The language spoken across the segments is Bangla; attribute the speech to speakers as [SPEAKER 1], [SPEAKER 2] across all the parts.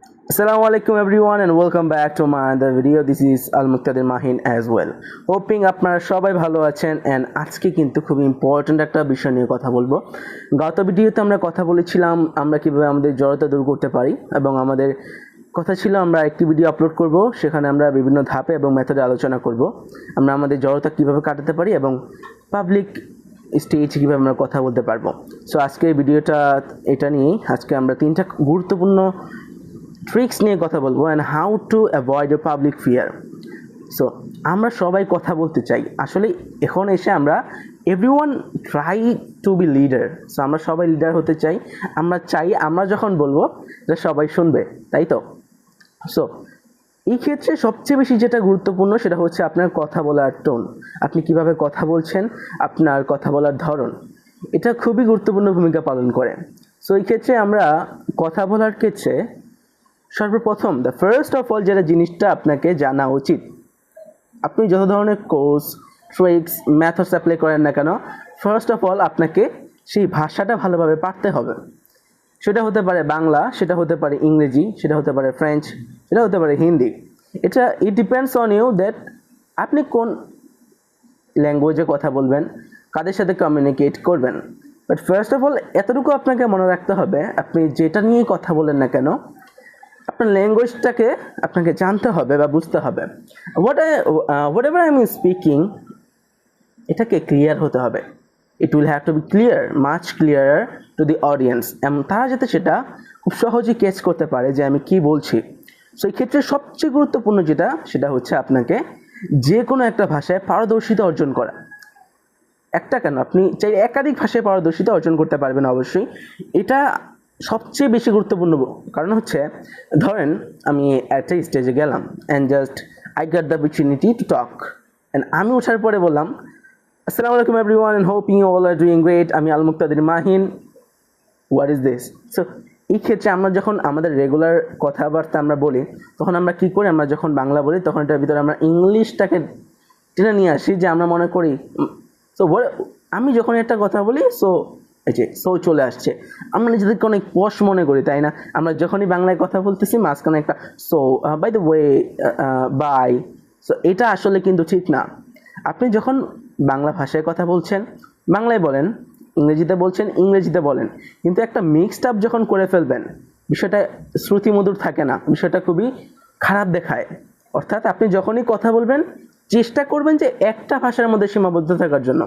[SPEAKER 1] Assalamu alaikum everyone and welcome back to my other video. This is Al Muqtadir Mahin as well. Hoping আপনারা সবাই ভালো আছেন and আজকে কিন্তু খুব ইম্পর্ট্যান্ট একটা বিষয় নিয়ে কথা বলবো। গত ভিডিওতে আমরা কথা বলেছিলাম আমরা কিভাবে আমাদের জড়তা দূর করতে পারি এবং আমাদের কথা ছিল আমরা একটি ভিডিও আপলোড করব, সেখানে আমরা বিভিন্ন ধাপে এবং মেথডে আলোচনা করব আমরা আমাদের জড়তা কিভাবে কাটাতে পারি এবং পাবলিক স্টেজ কীভাবে আমরা কথা বলতে পারবো। সো আজকের ভিডিওটা এটা নিয়েই। আজকে আমরা তিনটা গুরুত্বপূর্ণ ট্রিক্স নিয়ে কথা বলবো and how to avoid a public fear. So আমরা সবাই কথা বলতে চাই, আসলে এখন এসে আমরা everyone try to be leader. So আমরা সবাই লিডার হতে চাই, আমরা চাই আমরা যখন বলবো যে সবাই শুনবে, তাই তো? সো এই ক্ষেত্রে সবচেয়ে বেশি যেটা গুরুত্বপূর্ণ সেটা হচ্ছে আপনার কথা বলার টোন। আপনি কিভাবে কথা বলছেন, আপনার কথা বলার ধরন, এটা খুবই গুরুত্বপূর্ণ ভূমিকা পালন করে। সো এই ক্ষেত্রে আমরা কথা বলার ক্ষেত্রে সর্বপ্রথম দ্য ফার্স্ট অফ অল যেটা জিনিসটা আপনাকে জানা উচিত, আপনি যত ধরনের কোর্স, ট্রিক্স, মেথডস অ্যাপ্লাই করেন না কেন, ফার্স্ট অফ অল আপনাকে সেই ভাষাটা ভালোভাবে পারতে হবে। সেটা হতে পারে বাংলা, সেটা হতে পারে ইংরেজি, সেটা হতে পারে ফ্রেঞ্চ, সেটা হতে পারে Hindi. It depends on you that আপনি কোন ল্যাঙ্গুয়েজে কথা বলবেন, কাদের সাথে কমিউনিকেট করবেন। বাট ফার্স্ট অফ অল এতটুকু আপনাকে মনে রাখতে হবে, আপনি যেটা নিয়ে কথা বলেন না কেন আপনার ল্যাঙ্গুয়েজটাকে আপনাকে জানতে হবে বা বুঝতে হবে। Whatever I am speaking, এটাকে ক্লিয়ার হতে হবে। It will have to be clear, much clearer to the audience, এবং তারা যাতে সেটা খুব সহজেই ক্যাচ করতে পারে যে আমি কি বলছি। সো এই ক্ষেত্রে সবচেয়ে গুরুত্বপূর্ণ যেটা সেটা হচ্ছে আপনাকে যে কোনো একটা ভাষায় পারদর্শিতা অর্জন করা। একটা কেন, আপনি চাই একাধিক ভাষায় পারদর্শিতা অর্জন করতে পারবেন অবশ্যই। এটা সবচেয়ে বেশি গুরুত্বপূর্ণ, কারণ হচ্ছে ধরেন আমি একটা স্টেজে গেলাম and just I got the opportunity to talk, and আমি ওঠার পরে বললাম আসসালামু আলাইকুম everyone and hoping you all are doing great, আমি Al Muqtadir Mahin, what is this. So এই ক্ষেত্রে আমরা যখন আমাদের রেগুলার কথাবার্তা আমরা বলি তখন আমরা কী করি, আমরা যখন বাংলা বলি তখন এটার ভিতরে আমরা ইংলিশটাকে টেনে নিয়ে আসি, যে আমরা মনে করি সো আমি যখন একটা কথা বলি সো চলে আসছে, আমরা নিজেদেরকে অনেক পশ মনে করি, তাই না? আমরা যখনই বাংলায় কথা বলতেছি মাঝখানে একটা so, by the way, bye. So এটা আসলে কিন্তু ঠিক না। আপনি যখন বাংলা ভাষায় কথা বলছেন বাংলায় বলেন, ইংরেজিতে বলছেন ইংরেজিতে বলেন, কিন্তু একটা মিক্সড আপ যখন করে ফেলবেন বিষয়টা শ্রুতিমধুর থাকে না, বিষয়টা খুবই খারাপ দেখায়। অর্থাৎ আপনি যখনই কথা বলবেন চেষ্টা করবেন যে একটা ভাষার মধ্যে সীমাবদ্ধ থাকার জন্য।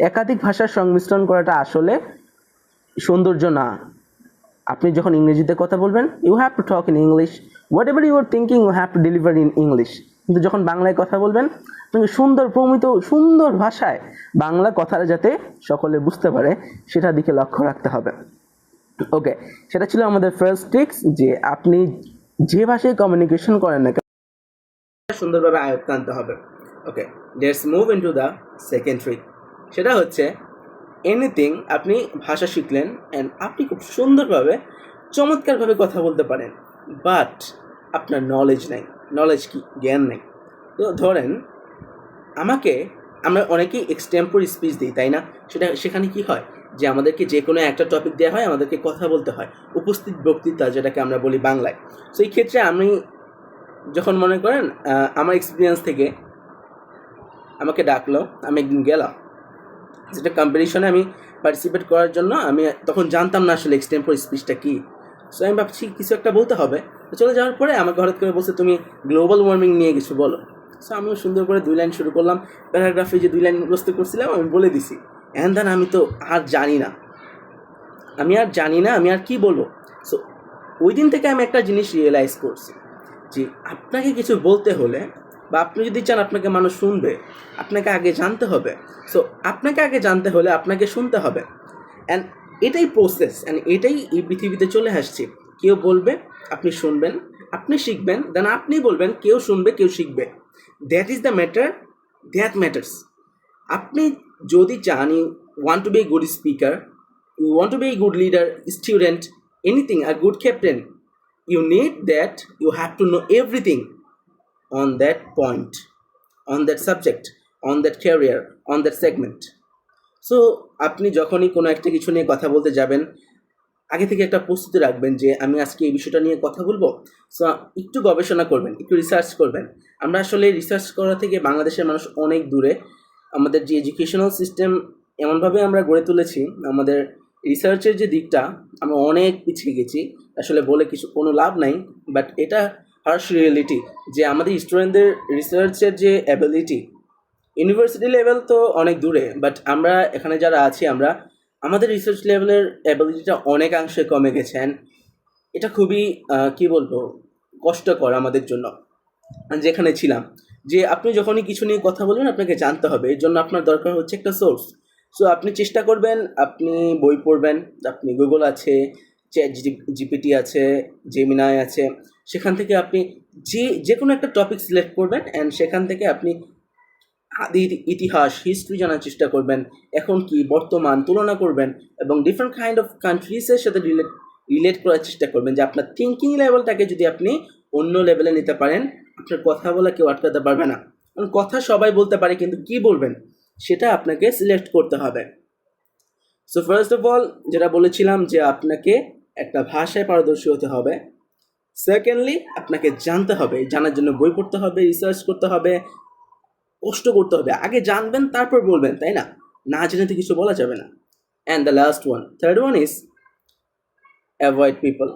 [SPEAKER 1] একাধিক ভাষার সংমিশ্রণ করাটা আসলে সৌন্দর্য না। আপনি যখন ইংরেজিতে কথা বলবেন you have to talk in English, whatever you are thinking you have to deliver in English. কিন্তু যখন বাংলায় কথা বলবেন আপনাকে সুন্দর প্রমিত সুন্দর ভাষায় বাংলা কথাটা যাতে সকলে বুঝতে পারে সেটার দিকে লক্ষ্য রাখতে হবে। ওকে, সেটা ছিল আমাদের ফার্স্ট ট্রিক্স, যে আপনি যে ভাষায় কমিউনিকেশন করেন না সুন্দরভাবে আয়ত্ত আনতে হবে। Okay, let's move into the second trick. সেটা হচ্ছে এনিথিং, আপনি ভাষা শিখলেন অ্যান্ড আপনি খুব সুন্দরভাবে চমৎকারভাবে কথা বলতে পারেন, বাট আপনার নলেজ নেই। নলেজ কি? জ্ঞান নেই। তো ধরেন আমরা অনেকেই এক্সটেম্পোর স্পিচ দিই, তাই না? সেখানে কি হয় যে আমাদেরকে যে কোনো একটা টপিক দেওয়া হয়, আমাদেরকে কথা বলতে হয়, উপস্থিত বক্তৃতা যেটাকে আমরা বলি বাংলায়। সো এই ক্ষেত্রে আমি যখন মনে করেন আমার এক্সপিরিয়েন্স থেকে আমাকে ডাকলো, আমি একদিন গেলাম যেটা কম্পিটিশনে আমি পার্টিসিপেট করার জন্য। আমি তখন জানতাম না আসলে এক্সটেম্পোর স্পিচটা কী। সো আমি ভাবছি কিছু একটা বলতে হবে। তো চলে যাওয়ার পরে আমাকে হঠাৎ করে বলছে তুমি গ্লোবাল ওয়ার্মিং নিয়ে কিছু বলো। সো আমিও সুন্দর করে 2 লাইন শুরু করলাম। প্যারাগ্রাফে যে 2 লাইন মুখস্থ করছিলাম আমি বলে দিছি। অ্যান্ড দেন আমি তো আর জানি না, আমি আর কি বলবো। সো ওই দিন থেকে আমি একটা জিনিস রিয়েলাইজ করছি, যে আপনাকে কিছু বলতে হলে বা আপনি যদি চান আপনাকে মানুষ শুনবে, আপনাকে আগে জানতে হবে। সো আপনাকে আগে জানতে হলে আপনাকে শুনতে হবে, অ্যান্ড এটাই প্রসেস, অ্যান্ড এটাই এই পৃথিবীতে চলে আসছে। কেউ বলবে, আপনি শুনবেন, আপনি শিখবেন, দেন আপনি বলবেন, কেউ শুনবে, কেউ শিখবে। That is the matter, that matters. আপনি যদি চান you want to be a good speaker, you want to be a good leader, student, anything, a good captain, you need that you have to know everything on that point, on that subject, on that career, on that segment. So আপনি যখনই কোনো একটা কিছু নিয়ে কথা বলতে যাবেন, আগে থেকে একটা প্রস্তুতি রাখবেন যে আমি আজকে এই বিষয়টা নিয়ে কথা বলবো। সো একটু গবেষণা করবেন, একটু রিসার্চ করবেন। আমরা আসলে রিসার্চ করা থেকে বাংলাদেশের মানুষ অনেক দূরে। আমাদের যে এডুকেশনাল সিস্টেম এমনভাবে আমরা গড়ে তুলেছি, আমাদের রিসার্চের যে দিকটা আমরা অনেক পিছিয়ে গেছি। আসলে বলে কোনো লাভ নাই, বাট এটা হার্শ রিয়েলিটি যে আমাদের স্টুডেন্টদের রিসার্চের যে অ্যাবিলিটি ইউনিভার্সিটি লেভেল তো অনেক দূরে, বাট আমরা এখানে যারা আছি আমাদের রিসার্চ লেভেলের অ্যাবিলিটিটা অনেকাংশে কমে গেছে। And এটা খুবই কি বলবো, কষ্টকর আমাদের জন্য যেখানে ছিলাম। যে আপনি যখনই কিছু নিয়ে কথা বলবেন আপনাকে জানতে হবে, এর জন্য আপনার দরকার হচ্ছে একটা সোর্স। সো আপনি চেষ্টা করবেন, আপনি বই পড়বেন, আপনি গুগল আছে, চ্যাট জিপিটি আছে, জেমিনাই আছে, সেখান থেকে আপনি যে কোনো একটা টপিক সিলেক্ট করবেন অ্যান্ড সেখান থেকে আপনি আদির ইতিহাস হিস্ট্রি জানার চেষ্টা করবেন, এখন কি বর্তমান তুলনা করবেন এবং ডিফারেন্ট কাইন্ড অফ কান্ট্রিজের সাথে রিলেট করার চেষ্টা করবেন যে আপনার থিঙ্কিং লেভেলটাকে যদি আপনি অন্য লেভেলে নিতে পারেন, আপনার কথা বলা কেউ আটকাতে পারবে না। কারণ কথা সবাই বলতে পারে, কিন্তু কি বলবেন সেটা আপনাকে সিলেক্ট করতে হবে। সো ফার্স্ট অফ অল যেটা বলেছিলাম যে আপনাকে একটা ভাষায় পারদর্শী হতে হবে। সেকেন্ডলি আপনাকে জানতে হবে, জানার জন্য বই পড়তে হবে, রিসার্চ করতে হবে, কষ্ট করতে হবে। আগে জানবেন তারপর বলবেন, তাই না? না জেনে তো কিছু বলা যাবে না। And the last one, third one is avoid people.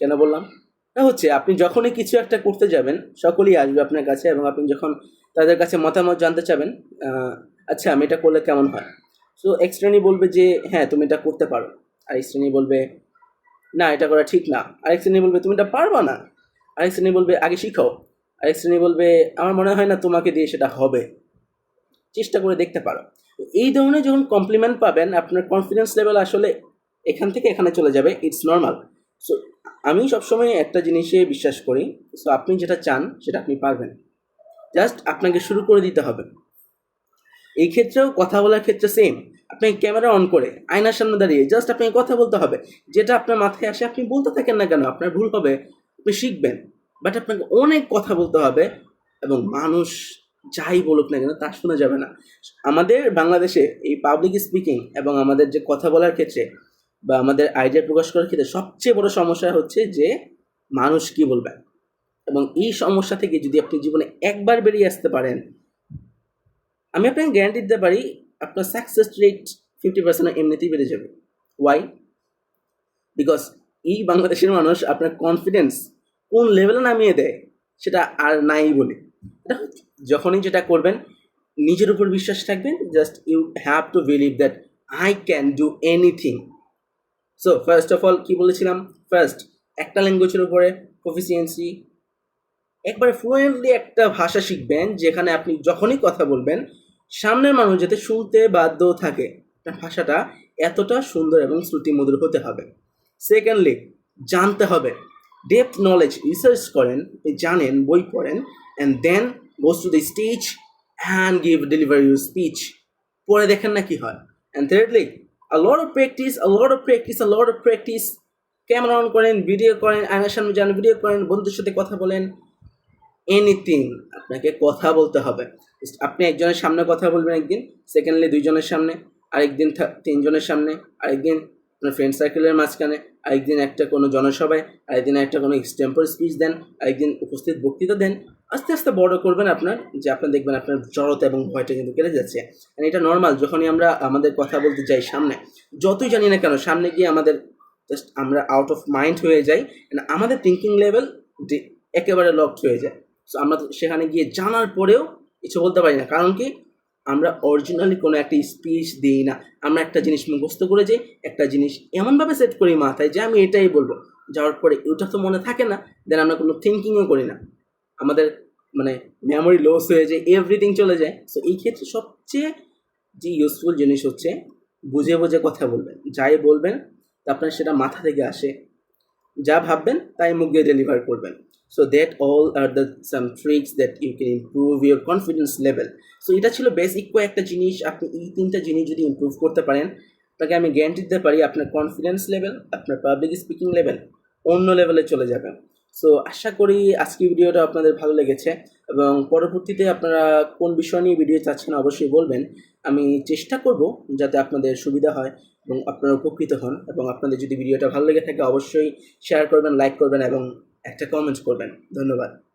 [SPEAKER 1] কেন বললাম? এটা হচ্ছে আপনি যখনই কিছু একটা করতে যাবেন সকলেই আসবে আপনার কাছে, এবং আপনি যখন তাদের কাছে মতামত জানতে চাবেন, আচ্ছা আমি এটা করলে কেমন হয়, সো এক শ্রেণী বলবে যে হ্যাঁ তুমি এটা করতে পারো, আরেক শ্রেণী বলবে না এটা করা ঠিক না, আরেক শ্রেণী বলবে তুমি এটা পারবা না, আরেক শ্রেণী বলবে আগে শিখো, আরেক শ্রেণী বলবে আমার মনে হয় না তোমাকে দিয়ে সেটা হবে, চেষ্টা করে দেখতে পারো। এই ধরনের যখন কমপ্লিমেন্ট পাবেন আপনার কনফিডেন্স লেভেল আসলে এখান থেকে এখানে চলে যাবে, ইটস নর্মাল। সো আমি সবসময় একটা জিনিসে বিশ্বাস করি, সো আপনি যেটা চান সেটা আপনি পারবেন, জাস্ট আপনাকে শুরু করে দিতে হবে। এই ক্ষেত্রেও কথা বলার ক্ষেত্রে সেম, আপনি ক্যামেরা অন করে আয়নার সামনে দাঁড়িয়ে জাস্ট আপনাকে কথা বলতে হবে, যেটা আপনার মাথায় আসে আপনি বলতে থাকেন না কেন, আপনার ভুল হবে, আপনি শিখবেন, বাট আপনাকে অনেক কথা বলতে হবে এবং মানুষ যাই বলুক না কেন তা শোনা যাবে না। আমাদের বাংলাদেশে এই পাবলিক স্পিকিং এবং আমাদের যে কথা বলার ক্ষেত্রে বা আমাদের আইডিয়া প্রকাশ করার ক্ষেত্রে সবচেয়ে বড় সমস্যা হচ্ছে যে মানুষ কি বলবে। এবং এই সমস্যা থেকে যদি আপনি জীবনে একবার বেরিয়ে আসতে পারেন, আমি আপনাকে গ্যারান্টি দিতে পারি আপনার সাকসেস রেট 50% এমনিতেই বেড়ে যাবে। ওয়াই? বিকজ এই বাংলাদেশের মানুষ আপনার কনফিডেন্স কোন লেভেলে নামিয়ে দেয় সেটা আর নাই বলে। এটা যখনই যেটা করবেন নিজের উপর বিশ্বাস থাকবেন, just you have to believe that I can do anything. So first of all কী বলেছিলাম, ফার্স্ট একটা ল্যাঙ্গুয়েজের উপরে প্রফিসিয়েন্সি, একবারে ফ্লুয়েন্টলি একটা ভাষা শিখবেন যেখানে আপনি যখনই কথা বলবেন সামনের মানুষ যাতে শুনতে বাধ্য থাকে, ভাষাটা এতটা সুন্দর এবং শ্রুতিমধুর হতে হবে। সেকেন্ডলি জানতে হবে, ডেপথ নলেজ, রিসার্চ করেন, জানেন, বই পড়েন, and then goes to the stage and deliver your speech, পরে দেখেন না কি হয়। And thirdly a lot of practice, camera on করেন, ভিডিও করেন, আয়নার সামনে যান, ভিডিও করেন, বন্ধুদের সাথে কথা বলেন, এনিথিং আপনাকে কথা বলতে হবে। আপনি একজনের সামনে কথা বলবেন একদিন, সেকেন্ডলি দুইজনের সামনে, আরেকদিন তিনজনের সামনে, আরেকদিন আপনার ফ্রেন্ড সার্কেলের মাঝখানে, আরেকদিন একটা কোনো জনসভায়, আরেকদিন একটা কোনো এক্সটেম্পর স্পিচ দেন, আরেকদিন উপস্থিত বক্তৃতা দেন। আস্তে আস্তে বড় করবেন আপনার, যে আপনার দেখবেন আপনার জড়তা এবং ভয়টা কিন্তু কেটে যাচ্ছে। এটা নর্মাল, যখনই আমরা আমাদের কথা বলতে যাই সামনে, যতই জানি না কেন সামনে গিয়ে আমাদের জাস্ট আমরা আউট অফ মাইন্ড হয়ে যাই, আমাদের থিঙ্কিং লেভেল একেবারে লকড হয়ে যায়। সো আমরা সেখানে গিয়ে জানার পরেও কিছু বলতে পারি না, কারণ কি আমরা অরিজিনালি কোনো একটা স্পিচ দিই না, আমরা একটা জিনিস মুখস্থ করে যাই, একটা জিনিস এমনভাবে সেট করি মাথায় যে আমি এটাই বলবো, যাওয়ার পরে ওটা তো মনে থাকে না, দেন আমরা কোনো থিঙ্কিংও করি না, আমাদের মেমোরি লস হয়ে যায়, এভরিথিং চলে যায়। সো এই ক্ষেত্রে সবচেয়ে যে ইউজফুল জিনিস হচ্ছে বুঝে বুঝে কথা বলবেন, যাই বলবেন আপনার সেটা মাথা থেকে আসে, যা ভাববেন তাই মুখ দিয়ে ডেলিভার করবেন। So that all are the some tricks that you can improve your confidence level. So এটা ছিল বেসিক কয়েকটা জিনিস, আপনি এই তিনটা জিনিস যদি ইমপ্রুভ করতে পারেন তাকে আমি গ্যারান্টি দিতে পারি আপনার কনফিডেন্স লেভেল, আপনার পাবলিক স্পিকিং লেভেল অন্য লেভেলে চলে যাবে। সো আশা করি আজকের ভিডিওটা আপনাদের ভালো লেগেছে, এবং পরবর্তীতে আপনারা কোন বিষয় নিয়ে ভিডিও চাচ্ছেন অবশ্যই বলবেন, আমি চেষ্টা করব যাতে আপনাদের সুবিধা হয়। এবং আপনারা উপকৃত হন। এবং আপনাদের যদি ভিডিওটা ভালো লেগে থাকে অবশ্যই শেয়ার করবেন, লাইক করবেন এবং একটা কমেন্ট করবেন। ধন্যবাদ।